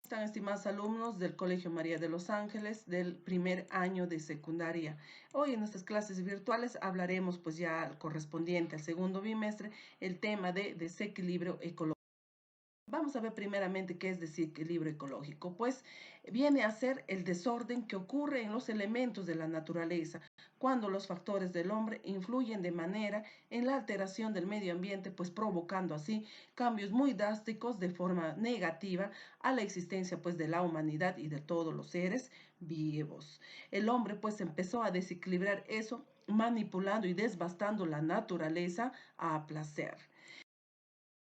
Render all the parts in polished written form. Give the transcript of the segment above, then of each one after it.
Están estimados alumnos del Colegio María de los Ángeles del primer año de secundaria. Hoy en nuestras clases virtuales hablaremos pues ya correspondiente al segundo bimestre el tema de desequilibrio ecológico. Vamos a ver primeramente qué es desequilibrio ecológico. Pues viene a ser el desorden que ocurre en los elementos de la naturaleza cuando los factores del hombre influyen de manera en la alteración del medio ambiente, pues provocando así cambios muy drásticos de forma negativa a la existencia pues de la humanidad y de todos los seres vivos. El hombre pues empezó a desequilibrar eso manipulando y devastando la naturaleza a placer.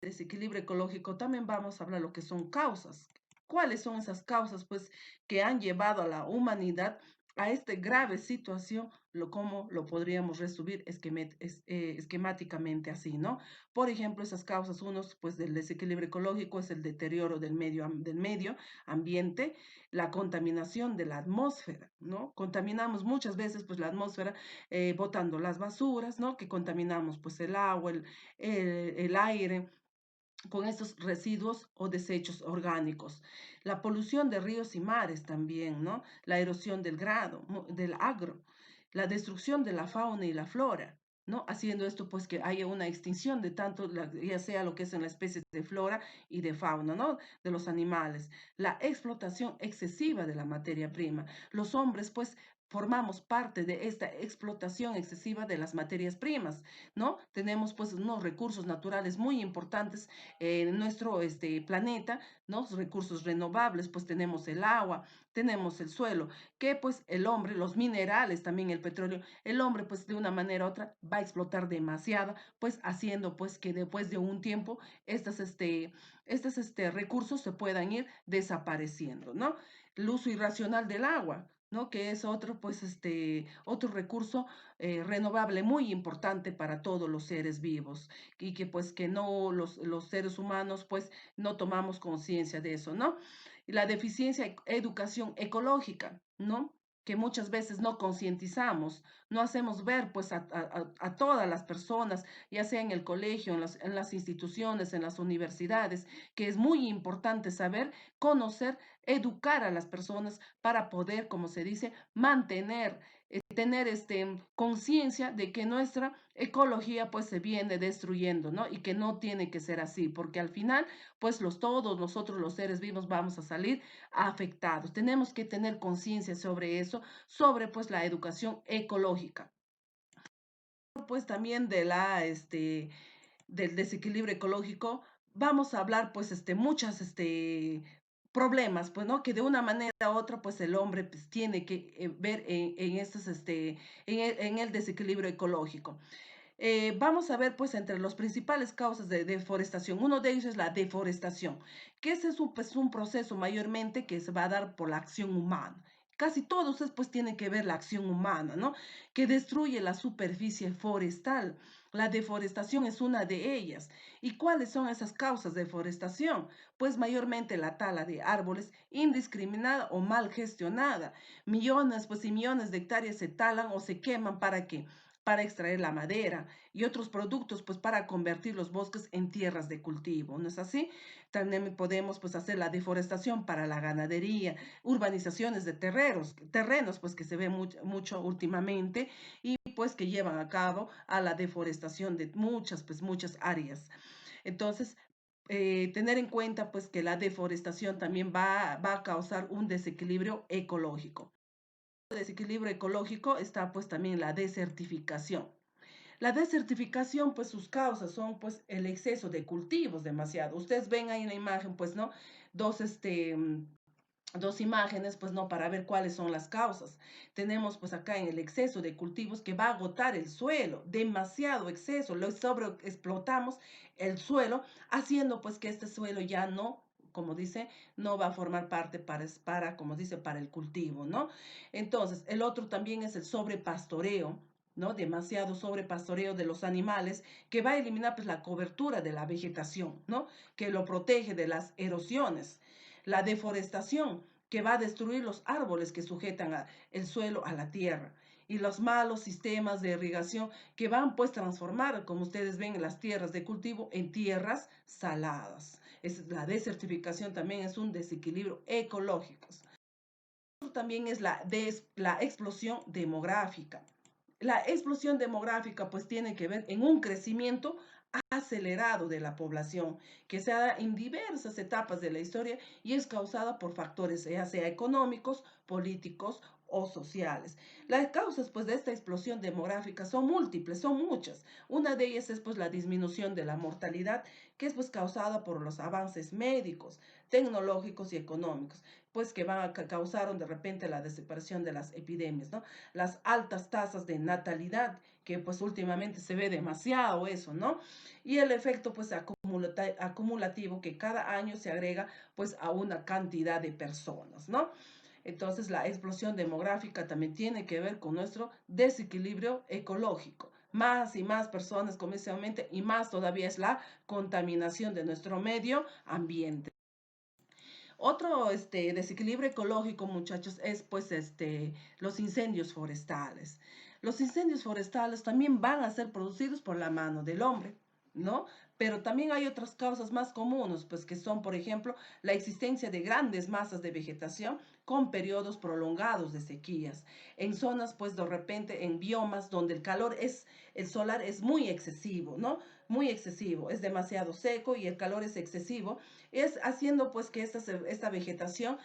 Desequilibrio ecológico, también vamos a hablar lo que son causas. ¿Cuáles son esas causas, pues, que han llevado a la humanidad a esta grave situación? ¿Cómo lo podríamos resumir esquemáticamente así, ¿no? Por ejemplo, esas causas, unos, pues, del desequilibrio ecológico es el deterioro del medio ambiente, la contaminación de la atmósfera, ¿no? Contaminamos muchas veces, pues, la atmósfera botando las basuras, ¿no? Que contaminamos, pues, el agua, el aire, con estos residuos o desechos orgánicos. La polución de ríos y mares también, ¿no? La erosión del agro, la destrucción de la fauna y la flora, ¿no? Haciendo esto, pues, que haya una extinción de tanto, ya sea lo que es en las especies de flora y de fauna, ¿no? De los animales. La explotación excesiva de la materia prima. Los hombres, pues, formamos parte de esta explotación excesiva de las materias primas, ¿no? Tenemos, pues, unos recursos naturales muy importantes en nuestro planeta, ¿no? Recursos renovables, pues tenemos el agua, tenemos el suelo, que pues el hombre, los minerales, también el petróleo, el hombre pues de una manera u otra va a explotar demasiado, pues haciendo pues que después de un tiempo estos recursos se puedan ir desapareciendo, ¿no? El uso irracional del agua, ¿no? Que es otro, pues, otro recurso renovable muy importante para todos los seres vivos y que pues que no los seres humanos pues no tomamos conciencia de eso, ¿no? Y la deficiencia educación ecológica, ¿no? Que muchas veces no concientizamos, no hacemos ver pues a todas las personas, ya sea en el colegio, en las instituciones, en las universidades, que es muy importante saber, conocer, educar a las personas para poder, como se dice, mantener, tener conciencia de que nuestra ecología pues se viene destruyendo, ¿no? Y que no tiene que ser así, porque al final pues todos nosotros los seres vivos vamos a salir afectados. Tenemos que tener conciencia sobre eso, sobre pues la educación ecológica. Pues también del desequilibrio ecológico, vamos a hablar pues muchas problemas, pues, ¿no? Que de una manera u otra, pues el hombre pues, tiene que ver en el desequilibrio ecológico. Vamos a ver, pues, entre las principales causas de deforestación. Uno de ellos es la deforestación, que ese es pues, un proceso mayormente que se va a dar por la acción humana. Casi todos, pues, tienen que ver la acción humana, ¿no? Que destruye la superficie forestal. La deforestación es una de ellas. ¿Y cuáles son esas causas de deforestación? Pues mayormente la tala de árboles indiscriminada o mal gestionada. Millones, pues, y millones de hectáreas se talan o se queman ¿para qué? Para extraer la madera y otros productos, pues para convertir los bosques en tierras de cultivo, ¿no es así? También podemos pues hacer la deforestación para la ganadería, urbanizaciones de terrenos pues que se ve mucho últimamente y pues que llevan a cabo a la deforestación de muchas áreas. Entonces, tener en cuenta pues que la deforestación también va a causar un desequilibrio ecológico. Desequilibrio ecológico está pues también la desertificación. La desertificación, pues sus causas son pues el exceso de cultivos demasiado. Ustedes ven ahí en la imagen, pues, ¿no? Dos, dos imágenes, pues, ¿no? Para ver cuáles son las causas. Tenemos pues acá en el exceso de cultivos que va a agotar el suelo, demasiado exceso, lo sobreexplotamos el suelo, haciendo pues que este suelo ya no, como dice, no va a formar parte como dice, para el cultivo, ¿no? Entonces, el otro también es el sobrepastoreo, ¿no? Demasiado sobrepastoreo de los animales que va a eliminar pues la cobertura de la vegetación, ¿no? Que lo protege de las erosiones. La deforestación que va a destruir los árboles que sujetan el suelo a la tierra y los malos sistemas de irrigación que van pues transformar, como ustedes ven, las tierras de cultivo en tierras saladas. la desertificación también es un desequilibrio ecológico. También es la explosión demográfica. La explosión demográfica pues tiene que ver en un crecimiento acelerado de la población que se da en diversas etapas de la historia y es causada por factores ya sea económicos, políticos o sociales. Las causas pues de esta explosión demográfica son múltiples, son muchas. Una de ellas es pues la disminución de la mortalidad que es pues causada por los avances médicos, tecnológicos y económicos, pues que causaron de repente la desaparición de las epidemias, ¿no? Las altas tasas de natalidad, que pues últimamente se ve demasiado eso, ¿no? Y el efecto pues acumulativo que cada año se agrega pues a una cantidad de personas, ¿no? Entonces la explosión demográfica también tiene que ver con nuestro desequilibrio ecológico. Más y más personas comercialmente y más todavía es la contaminación de nuestro medio ambiente. Otro desequilibrio ecológico, muchachos, es pues los incendios forestales. Los incendios forestales también van a ser producidos por la mano del hombre, ¿no? Pero también hay otras causas más comunes, pues que son, por ejemplo, la existencia de grandes masas de vegetación con periodos prolongados de sequías, en zonas, pues de repente, en biomas donde el solar es muy excesivo, ¿no? Muy excesivo, es demasiado seco y el calor es excesivo, es haciendo pues que esta vegetación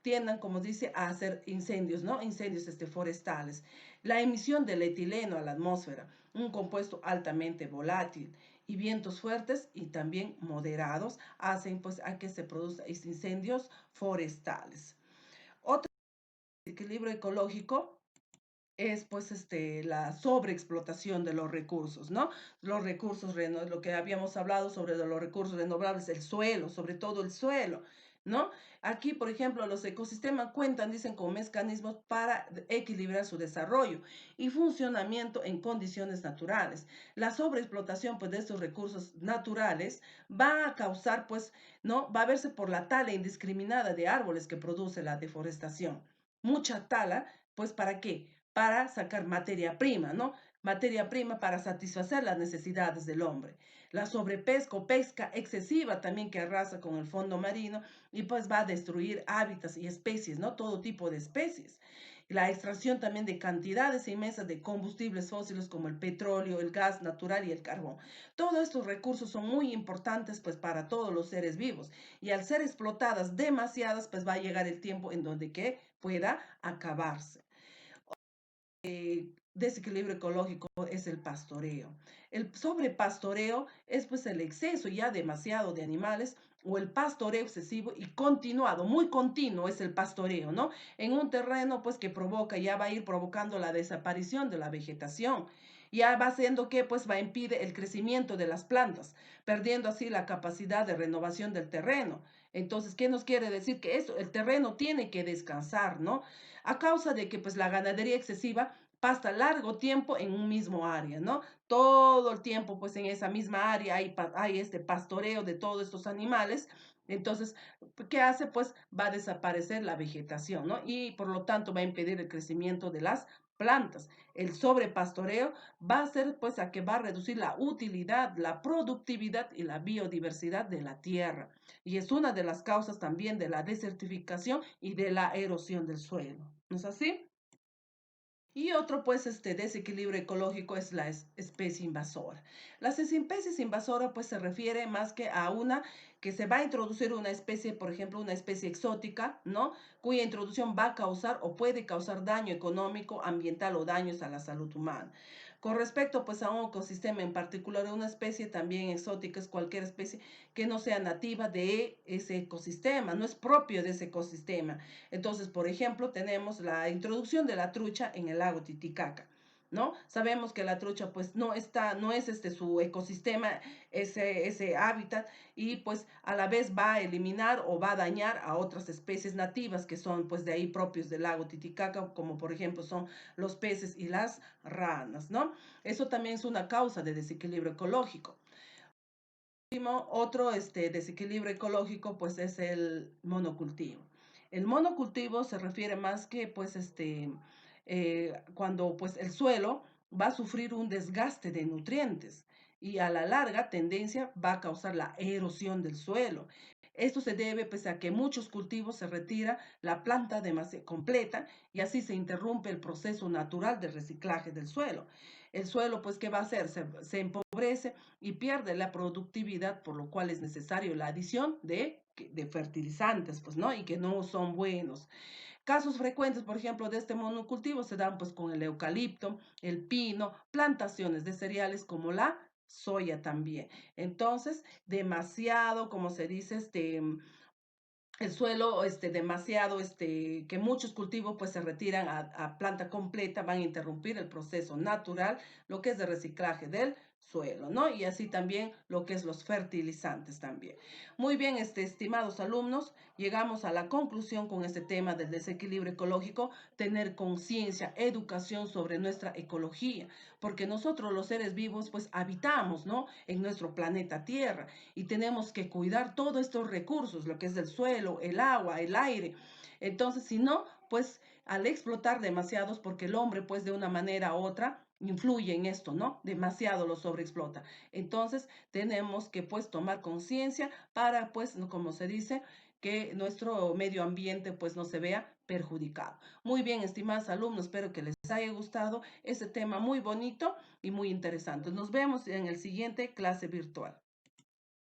tiendan, como dice, a hacer incendios, ¿no? Incendios forestales. La emisión del etileno a la atmósfera, un compuesto altamente volátil, y vientos fuertes y también moderados hacen pues a que se produzcan incendios forestales. Otro equilibrio ecológico es pues la sobreexplotación de los recursos, ¿no? Los recursos, lo que habíamos hablado sobre los recursos renovables, el suelo, sobre todo el suelo, ¿no? Aquí, por ejemplo, los ecosistemas cuentan, dicen, con mecanismos para equilibrar su desarrollo y funcionamiento en condiciones naturales. La sobreexplotación, pues, de estos recursos naturales va a causar, pues, ¿no? Va a verse por la tala indiscriminada de árboles que produce la deforestación. Mucha tala, pues, ¿para qué? Para sacar materia prima, ¿no? Materia prima para satisfacer las necesidades del hombre. La sobrepesca o pesca excesiva también que arrasa con el fondo marino y pues va a destruir hábitats y especies, ¿no? Todo tipo de especies. La extracción también de cantidades inmensas de combustibles fósiles como el petróleo, el gas natural y el carbón. Todos estos recursos son muy importantes pues para todos los seres vivos y al ser explotadas demasiadas pues va a llegar el tiempo en donde que pueda acabarse. Desequilibrio ecológico es el pastoreo. El sobrepastoreo es pues el exceso ya demasiado de animales o el pastoreo excesivo y continuado, muy continuo es el pastoreo, ¿no? En un terreno pues que provoca, ya va a ir provocando la desaparición de la vegetación. Ya va haciendo que pues va a impide el crecimiento de las plantas, perdiendo así la capacidad de renovación del terreno. Entonces, ¿qué nos quiere decir? Que eso, el terreno tiene que descansar, ¿no? A causa de que pues la ganadería excesiva pasa largo tiempo en un mismo área, ¿no? Todo el tiempo pues en esa misma área hay este pastoreo de todos estos animales. Entonces, ¿qué hace? Pues va a desaparecer la vegetación, ¿no? Y por lo tanto va a impedir el crecimiento de las plantas. El sobrepastoreo va a hacer pues a que va a reducir la utilidad, la productividad y la biodiversidad de la tierra. Y es una de las causas también de la desertificación y de la erosión del suelo. ¿No es así? Y otro, pues, desequilibrio ecológico es la especie invasora. Las especies invasoras, pues, se refiere más que a una que se va a introducir una especie, por ejemplo, una especie exótica, ¿no? Cuya introducción va a causar o puede causar daño económico, ambiental o daños a la salud humana. Con respecto, pues, a un ecosistema en particular, una especie también exótica es cualquier especie que no sea nativa de ese ecosistema, no es propio de ese ecosistema. Entonces, por ejemplo, tenemos la introducción de la trucha en el lago Titicaca, ¿no? Sabemos que la trucha pues no es su ecosistema, ese hábitat, y pues a la vez va a eliminar o va a dañar a otras especies nativas que son pues de ahí propios del lago Titicaca, como por ejemplo son los peces y las ranas, ¿no? Eso también es una causa de desequilibrio ecológico. Otro desequilibrio ecológico pues es el monocultivo. El monocultivo se refiere más que pues cuando pues el suelo va a sufrir un desgaste de nutrientes. y a la larga tendencia va a causar la erosión del suelo. Esto se debe pues, a que muchos cultivos se retira la planta completa y así se interrumpe el proceso natural de reciclaje del suelo. El suelo, pues, ¿qué va a hacer? Se empobrece y pierde la productividad, por lo cual es necesario la adición de fertilizantes, pues, ¿no? Y que no son buenos. Casos frecuentes, por ejemplo, de este monocultivo se dan pues con el eucalipto, el pino, plantaciones de cereales como la soya también. Entonces, demasiado, como se dice, el suelo demasiado, que muchos cultivos pues se retiran a planta completa, van a interrumpir el proceso natural, lo que es de reciclaje del suelo, ¿no? Y así también lo que es los fertilizantes también. Muy bien, estimados alumnos, llegamos a la conclusión con este tema del desequilibrio ecológico, tener conciencia, educación sobre nuestra ecología, porque nosotros los seres vivos pues habitamos, ¿no? En nuestro planeta Tierra y tenemos que cuidar todos estos recursos, lo que es el suelo, el agua, el aire. Entonces, si no, pues al explotar demasiados, porque el hombre pues de una manera u otra influye en esto, ¿no? Demasiado lo sobreexplota. Entonces, tenemos que pues tomar conciencia para pues, como se dice, que nuestro medio ambiente pues no se vea perjudicado. Muy bien, estimados alumnos, espero que les haya gustado este tema muy bonito y muy interesante. Nos vemos en el siguiente clase virtual.